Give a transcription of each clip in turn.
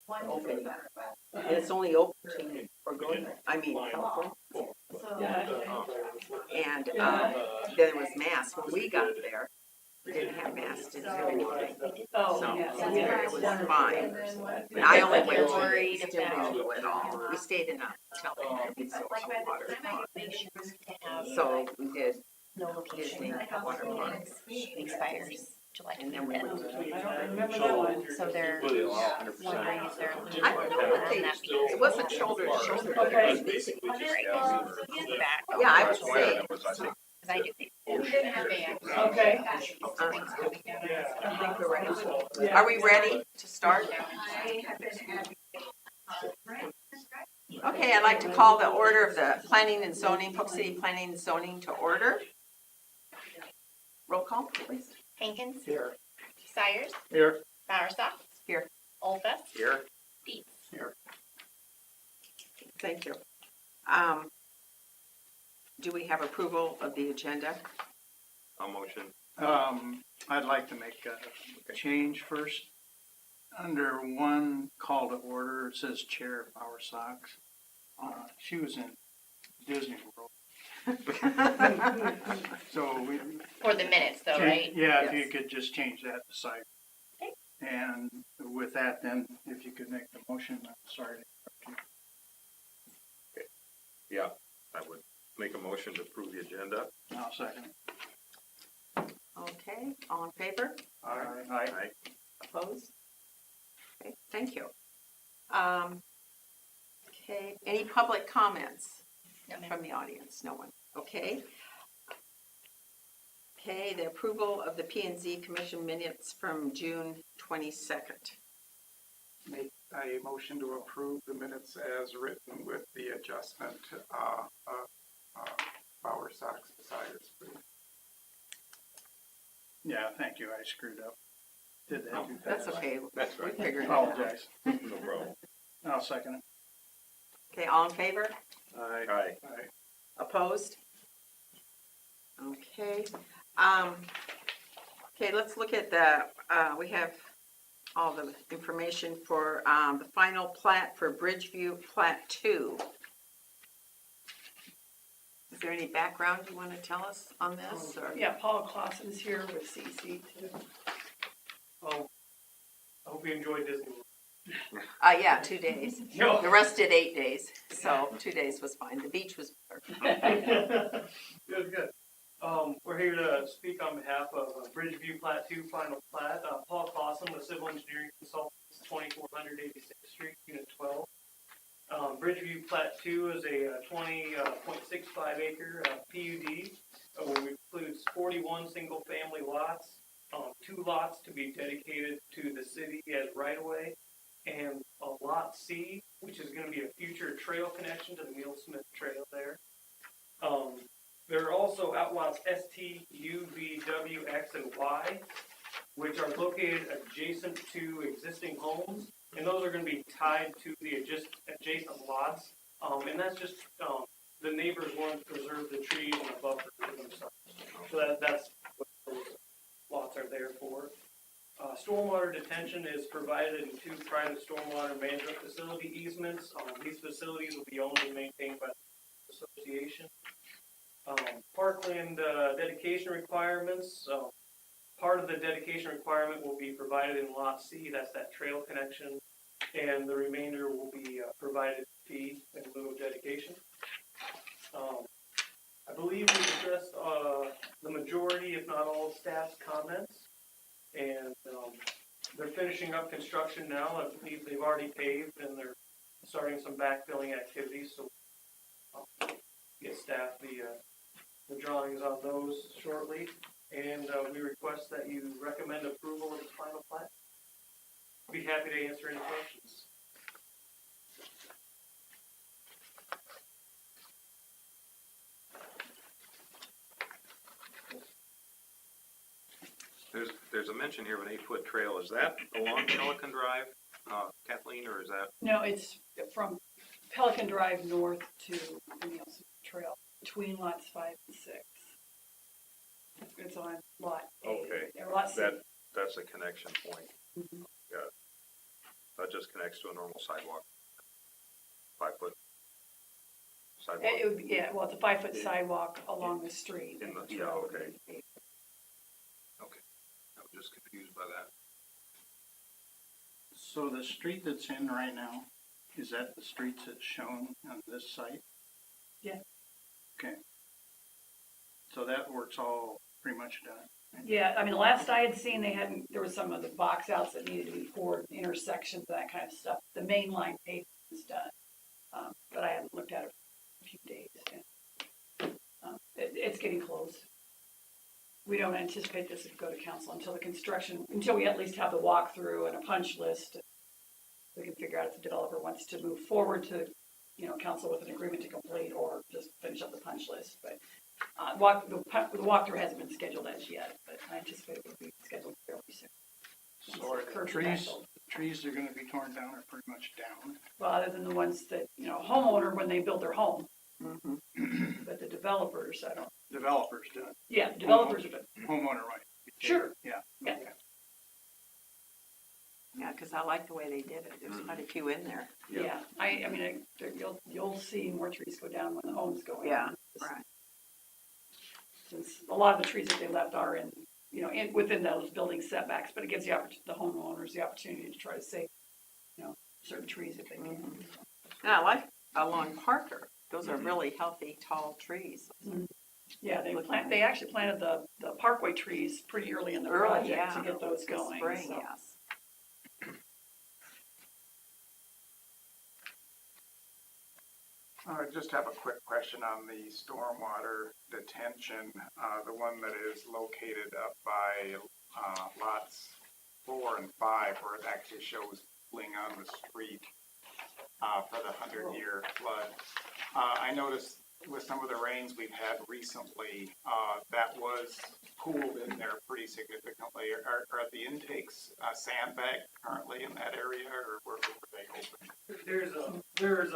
And it's only open to Oregon, California. And then it was masks. When we got there, we didn't have masks, didn't do anything. So it was fine. And I only went to the still didn't go at all. We stayed in a hotel in water park. So we did Disney water park. Expires July And then we went to so they're wondering if they're I don't know what they, it wasn't shoulder to shoulder. Okay. back. Yeah, I would say. Because I do think. Okay. I think we're ready. Are we ready to start? Okay, I'd like to call the order of the Planning and Zoning, Polk City Planning and Zoning to order. Roll call, please. Hankins. Here. Sires. Here. Bowersox. Here. Olfest. Here. Dietz. Here. Thank you. Do we have approval of the agenda? I'll motion. I'd like to make a change first. Under one call to order, it says Chair Bowersox. She was in Disney World. So we. For the minutes though, right? Yeah, if Yes. you could just change that to site. Okay. And with that, then, if you could make the motion, I'm sorry to interrupt Yeah, I would make a motion to approve the agenda. you. I'll second. Okay, all in favor? Aye. Aye. Opposed? Okay, thank you. Okay, any public comments No, ma'am. from the audience? No one. Okay. Okay, the approval of the P and Z Commission minutes from June 22nd. Make a motion to approve the minutes as written with the adjustment, Bowersox Sires. Yeah, thank you. I screwed up. Did that too That's fast. okay. That's We right. figured it out. Apologize. No problem. I'll second it. Okay, all in favor? Aye. Opposed? Okay. Okay, let's look at the, we have all the information for the final plat for Bridgeview Plat 2. Is there any background you want to tell us on this? Or? Yeah, Paul Clausen's here with CC too. I hope you enjoyed Disney World. Yeah, 2 days. No. The rest did 8 days, so 2 days was fine. The beach was better. Good. We're here to speak on behalf of Bridgeview Plat 2 Final Plat. Paul Clausen, the Civil Engineering Consultant, 2486th Street, Unit 12. Bridgeview Plat 2 is a 20.65 acre PUD, which includes 41 single-family lots, 2 lots to be dedicated to the city as right-of-way, and a Lot C, which is going to be a future trail connection to the Neil Smith Trail there. There are also outlots S, T, U, V, W, X, and Y, which are located adjacent to existing homes, and those are going to be tied to the adjacent lots. And that's just the neighbors want to preserve the trees and the buffer for themselves. So that's what those lots are there for. Stormwater detention is provided in 2 private stormwater management facility easements. These facilities will be owned and maintained by the association. Parkland dedication requirements. Part of the dedication requirement will be provided in Lot C, that's that trail connection, and the remainder will be provided fee in lieu of dedication. I believe we've addressed the majority, if not all, of staff's comments, and they're finishing up construction now. I believe they've already paved and they're starting some backfilling activities, so get staff the drawings on those shortly, and we request that you recommend approval of the final plat. Be happy to answer any questions. There's a mention here of an 8-foot trail. Is that along Pelican Drive, Kathleen, or is that? No, it's from Pelican Drive north to the Nielsen Trail, between lots 5 and 6. It's on lot A. Okay. Or lot C. That's a connection point. Mhm. Got That just connects to a normal sidewalk. 5-foot sidewalk. It would be, yeah, well, it's a 5-foot sidewalk along the street. In the- and yeah, trail would okay. be 8. I was just confused by that. So the street that's in right now, is that the streets that's shown on this site? Yeah. Okay. So that work's all pretty much done? Yeah, I mean, the last I had seen, there was some of the box outs that needed to be poured, intersections, that kind of stuff. The main line pavement is done, but I haven't looked at it for a few days. And, it's getting close. We don't anticipate this to go to council until we at least have the walkthrough and a punch list. We can figure out if the developer wants to move forward to, council with an agreement to complete or just finish up the punch list. But the walkthrough hasn't been scheduled as yet, but I anticipate it will be scheduled fairly soon. So are the trees that are gonna be torn down are pretty much down? Well, other than the ones that, homeowner when they build their home, Mhm. but the developers, I don't, Developers done, yeah, developers are, homeowner right? Sure. Yeah. Yeah. Okay. Yeah, cause I like the way they did it. There's quite a few in there. yeah, I mean, you'll see more trees go down when the homes go in. Yeah, right. Since a lot of the trees that they left are in, within those building setbacks, but it gives the homeowners the opportunity to try to save, certain trees if they can. And I like along Parker. Those are really healthy, tall trees. Yeah, they actually planted the parkway trees pretty early in the Early, project yeah. to get those This going. spring, so. yes. I just have a quick question on the stormwater detention, the one that is located up by lots 4 and 5, where it actually shows pooling on the street for the 100-year flood. I noticed with some of the rains we've had recently, that was pooled in there pretty significantly. Are the intakes sandbagged currently in that area, or were they open? There's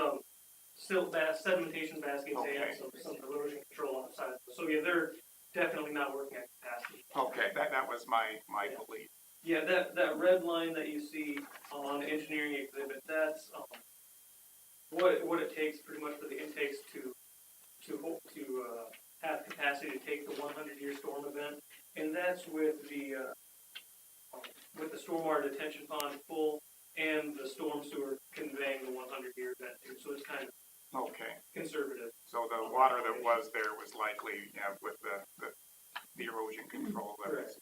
silt sedimentation baskets Okay. and some erosion control on the side. So yeah, they're definitely not working at capacity. Okay, that was my belief. Yeah, that red line that you see on engineering exhibit, that's what it takes pretty much for the intakes to have capacity to take the 100-year storm event, and that's with the stormwater detention pond full and the storm sewer conveying the 100-year event too. So it's kind of Okay, conservative. so the water that was there was likely, with the erosion control that was.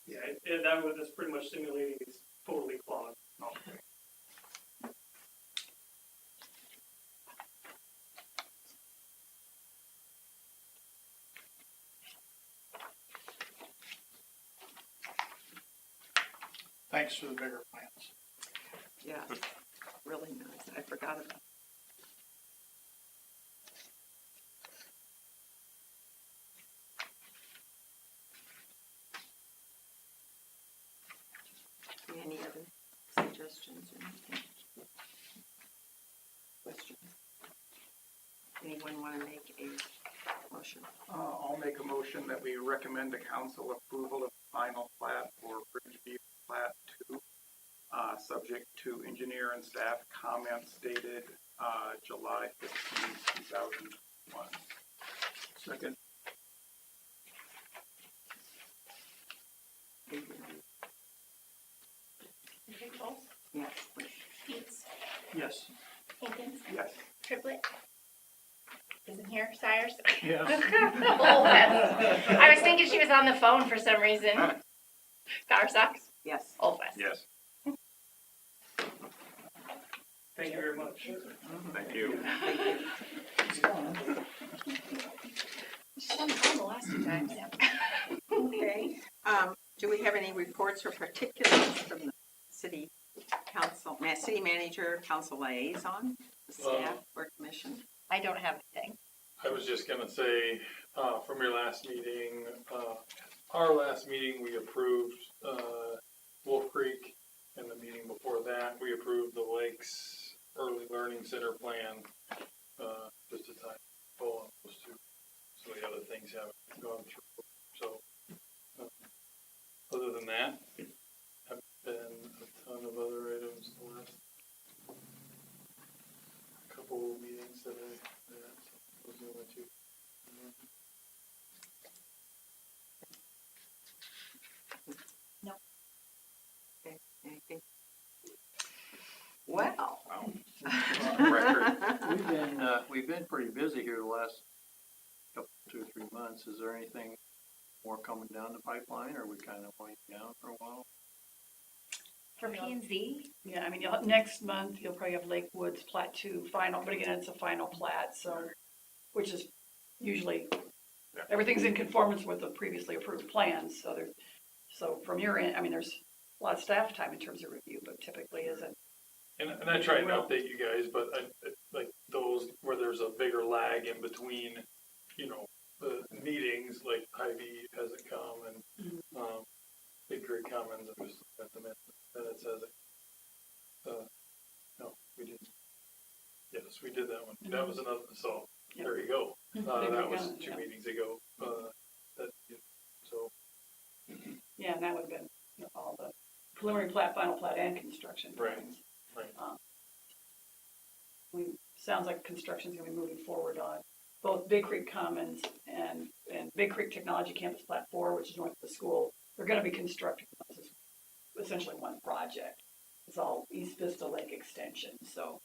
Yeah, that's pretty much simulating it's totally clogged. Okay. Thanks for the bigger plans. Yes, really nice. I forgot about that. Any other suggestions or anything? Questions? Anyone want to make a motion? I'll make a motion that we recommend to council approval of final plat for Bridgeview Plat 2, subject to engineer and staff comments dated July 15, 2001. Second. Polk, Yes, please. Pete's, Yes. Hankins, Yes. Triplet. Isn't here, Sires? Yes. Olfest. I was thinking she was on the phone for some reason. Power Sox, Yes. Olfest. Yes, Thank you very much. thank you. She's on the phone the last 2 times. Okay, do we have any reports or particulars from the city council, city manager, council liaison, the staff or commission? I don't have anything. I was just gonna say, from your last meeting, our last meeting, we approved, Wolf Creek, and the meeting before that, we approved the Lakes Early Learning Center plan, just to tie full on those two. So the other things haven't gone through, so, other than that, haven't been a ton of other items the last Well. Record. We've been pretty busy here the last couple, 2 or 3 months. Is there anything more coming down the pipeline, or are we kind of winding down for a while? For P and Z? Yeah, I mean, next month, you'll probably have Lake Woods Plat 2 final, but again, it's a final plat, so, which is usually, everything's in conformance with the previously approved plans, so from your end, I mean, there's a lot of staff time in terms of review, but typically isn't. And I try and update you guys, but like those where there's a bigger lag in between, the meetings, like Hy-Vee hasn't come and, Big Creek Commons, I'm just looking at the minute says it. No, we didn't. Yes, we did that one. That was another, so there you go. That was 2 meetings ago. So. Yeah, and that would have been all the preliminary plat, final plat, and construction. Right, plans. right. Sounds like construction's gonna be moving forward on both Big Creek Commons and Big Creek Technology Campus Plat 4, which is north of the school. They're gonna be constructing those as essentially one project. It's all East Vista Lake Extension, so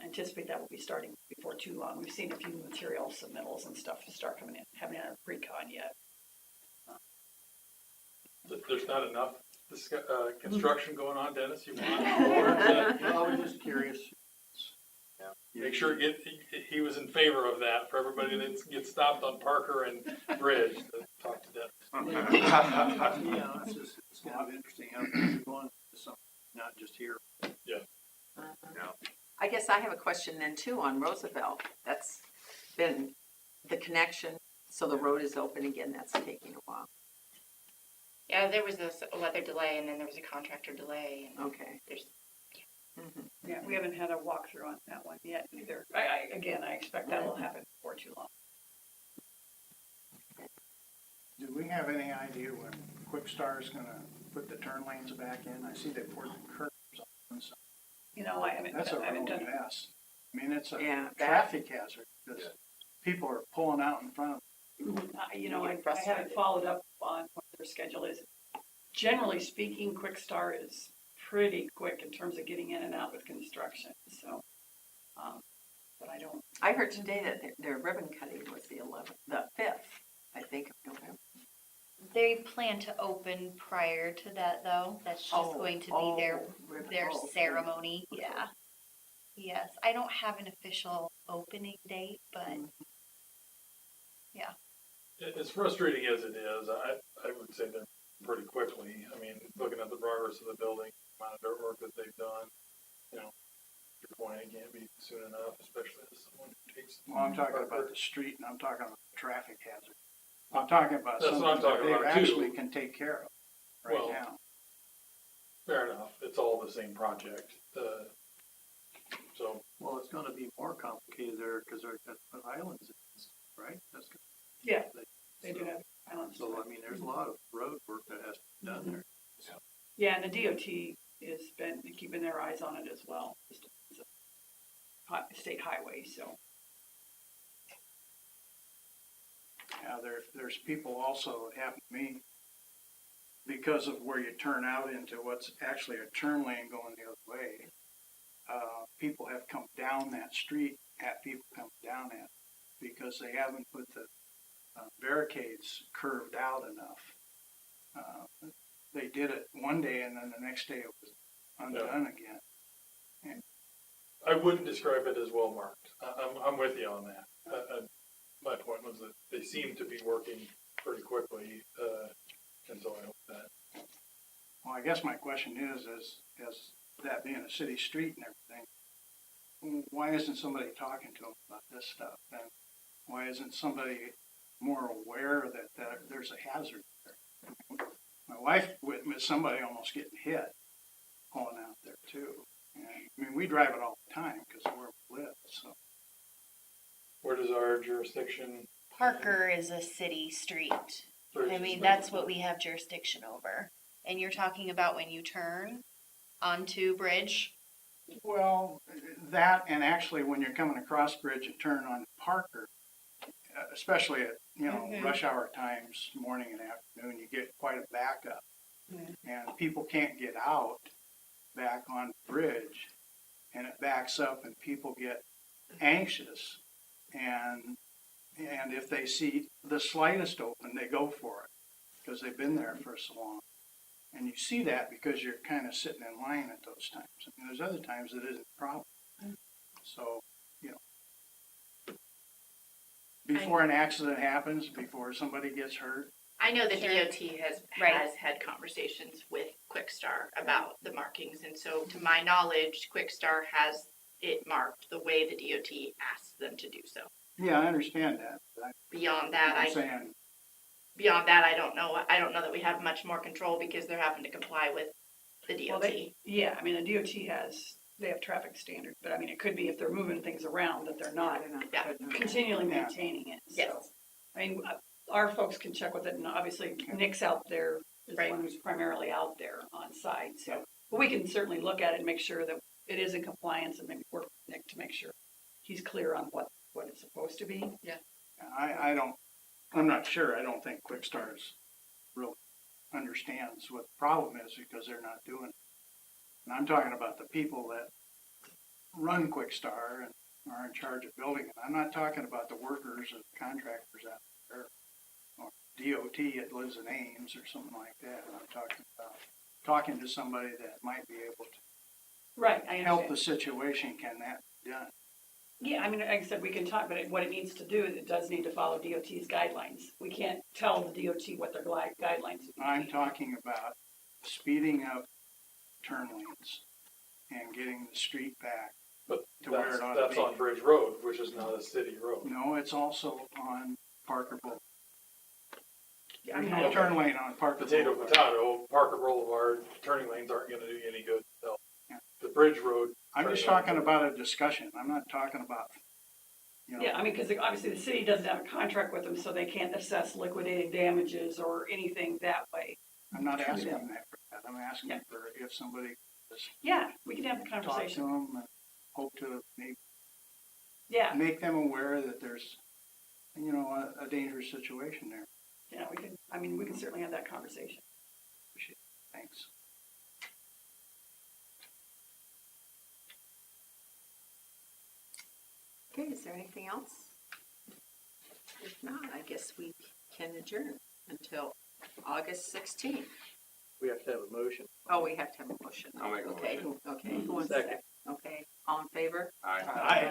anticipate that will be starting before too long. We've seen a few material submittals and stuff to start coming in, haven't had a pre-con yet. There's not enough construction going on, Dennis, you want more? Well, I was just curious. Make sure he was in favor of that for everybody that gets stopped on Parker and Bridge to talk to Dennis. Yeah, it's kind of interesting how things are going, not just here. I guess I have a question then too on Roosevelt. That's been the connection, so the road is open again. That's taking a while. Yeah, there was this weather delay and then there was a contractor delay. And Okay. there's Yeah, we haven't had a walkthrough on that one yet either. I expect that will happen before too long. Do we have any idea when Quick Star is gonna put the turn lanes back in? I see they poured the curbs on, so I haven't that's a done real mess. I mean, it's a Yeah, traffic hazard, because people are pulling out in front of I get haven't frustrated. followed up on what their schedule is. Generally speaking, Quick Start is pretty quick in terms of getting in and out with construction, so, but I don't. I heard today that their ribbon cutting was the 5th, I think, of November. They plan to open prior to that though. That's just going to be their ceremony. Yeah. Yes. I don't have an official opening date, but As frustrating as it is, I would say they're pretty quickly. I mean, looking at the progress of the building, amount of dirt work that they've done, your point, it can't be soon enough, especially as someone who takes. Well, I'm talking about the street, and I'm talking about the traffic hazard. I'm talking about That's what I'm something that talking they about, too. actually can take care of right Well, now. Fair enough. It's all the same project. So Well, it's gonna be more complicated there, because they're got islands, right? That's Yeah, they do have islands. So, I mean, there's a lot of road work that has to be done there. Yeah, and the DOT has been keeping their eyes on it as well. It's a state highway, so. Yeah, there's people also, it happened to me, because of where you turn out into what's actually a turn lane going the other way. People have come down that street, had people come down it, because they haven't put the barricades curved out enough. They did it one day, and then the next day it was undone again. I wouldn't describe it as well marked. I'm with you on that. My point was that they seem to be working pretty quickly, and so I hope that. Well, I guess my question is that being a city street and everything, why isn't somebody talking to them about this stuff? And why isn't somebody more aware that there's a hazard there? My wife witnessed somebody almost getting hit pulling out there too. And, I mean, we drive it all the time because of where we live, so. Where does our jurisdiction? Parker is a city street. I mean, that's what we have jurisdiction over. And you're talking about when you turn onto Bridge? Well, that, and actually when you're coming across Bridge and turn on Parker, especially at, rush hour times, morning and afternoon, you get quite a backup. And people can't get out back on Bridge backs up and people get anxious. And if they see the slightest open, they go for it because they've been there for so long. And you see that because you're kind of sitting in line at those times. I mean, there's other times it isn't a problem. So, before an accident happens, before somebody gets hurt, I know the Sure. DOT Right. has had conversations with Quickstar about the markings, and so to my knowledge, Quickstar has it marked the way the DOT asks them to do so. yeah, I understand that. But Beyond that, I'm saying, I don't know. I don't know that we have much more control because they're having to comply with the Well, DOT. yeah, I mean, the DOT they have traffic standards, but I mean, it could be if they're moving things around that they're not Yeah. continually Yeah. maintaining it, so. Yes. I mean, our folks can check with it, and obviously Nick's out there, is the Right. one who's primarily out there on site, so. But we can certainly look at it and make sure that it is in compliance and maybe work with Nick to make sure he's clear on what it's supposed to be. I'm not sure. I don't think Quickstars really understands what the problem is because they're not doing it. And I'm talking about the people that run Quickstar and are in charge of building it. I'm not talking about the workers or the contractors out there or DOT that lives in Ames or something like that. I'm talking to somebody that might be able to Right, I help understand. the situation. Can that be done? Yeah, I mean, like I said, we can talk, but what it needs to do is it does need to follow DOT's guidelines. We can't tell the DOT what their guidelines need to I'm be. talking about speeding up turn lanes and getting the street back But to where that's, it ought to that's be. on Bridge Road, which is not a city road. No, it's also on Parker Boulevard. I There's mean, no turn lane on Parker Potato, Boulevard. potato, Parker Boulevard, turning lanes aren't gonna do you any good. So, Yeah. the Bridge Road. I'm just talking about a discussion. I'm not talking about, Yeah, I mean, because obviously the city doesn't have a contract with them, so they can't assess liquidated damages or anything that way. I'm not True asking that. that for that. I'm asking Yeah. for if somebody just Yeah, we can have the talk to conversation. them and hope to Yeah, make them aware that there's, a dangerous situation there. yeah, we can certainly have that conversation. Thanks. Okay, is there anything else? If not, I guess we can adjourn until August 16th. We have to have a motion. Oh, we have to have a motion. I'll make a Okay, motion. Okay, who wants Second. that? Okay, all in favor? Aye. Aye.